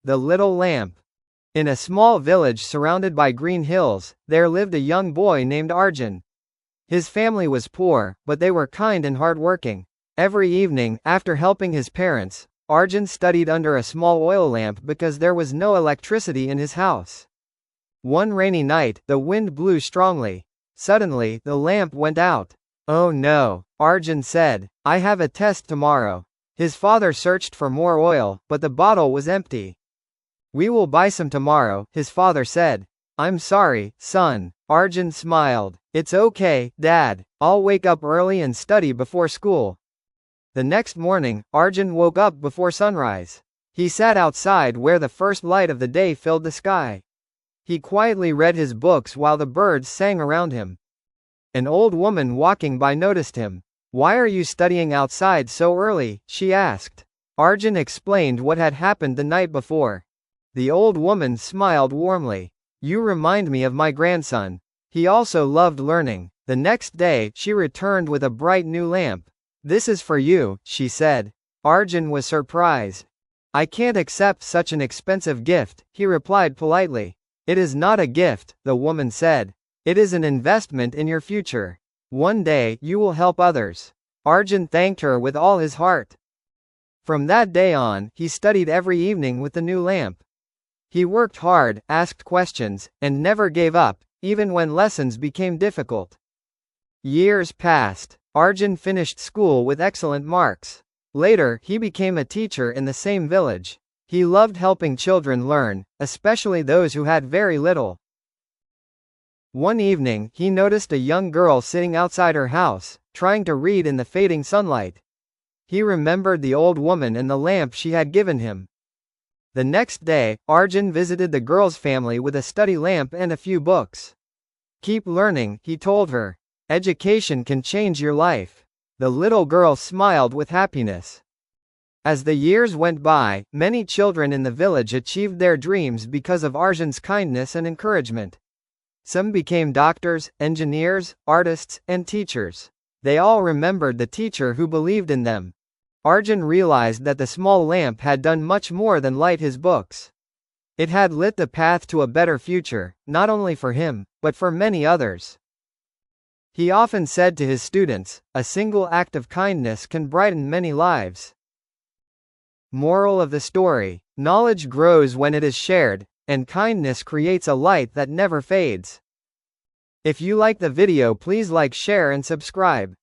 The Little Lamp. In a small village surrounded by green hills, there lived a young boy named Arjun. His family was poor, but they were kind and hardworking. Every evening, after helping his parents, Arjun studied under a small oil lamp because there was no electricity in his house. One rainy night, the wind blew strongly. Suddenly, the lamp went out. "Oh no," Arjun said. "I have a test tomorrow." His father searched for more oil, but the bottle was empty. "We will buy some tomorrow," his father said. "I'm sorry, son." Arjun smiled. "It's okay, Dad. I'll wake up early and study before school." The next morning, Arjun woke up before sunrise. He sat outside where the first light of the day filled the sky. He quietly read his books while the birds sang around him. An old woman walking by noticed him. "Why are you studying outside so early?" she asked. Arjun explained what had happened the night before. The old woman smiled warmly. "You remind me of my grandson. He also loved learning." The next day, she returned with a bright new lamp. "This is for you," she said. Arjun was surprised. "I can't accept such an expensive gift," he replied politely. "It is not a gift," the woman said. "It is an investment in your future. One day, you will help others." Arjun thanked her with all his heart. From that day on, he studied every evening with the new lamp. He worked hard, asked questions, and never gave up, even when lessons became difficult. Years passed. Arjun finished school with excellent marks. Later, he became a teacher in the same village. He loved helping children learn, especially those who had very little. One evening, he noticed a young girl sitting outside her house, trying to read in the fading sunlight. He remembered the old woman and the lamp she had given him. The next day, Arjun visited the girl's family with a study lamp and a few books. "Keep learning," he told her. "Education can change your life." The little girl smiled with happiness. As the years went by, many children in the village achieved their dreams because of Arjun's kindness and encouragement. Some became doctors, engineers, artists, and teachers. They all remembered the teacher who believed in them. Arjun realized that the small lamp had done much more than light his books. It had lit the path to a better future, not only for him, but for many others. He often said to his students, "A single act of kindness can brighten many lives." Moral of the story: knowledge grows when it is shared, and kindness creates a light that never fades. If you like the video, please like, share and subscribe.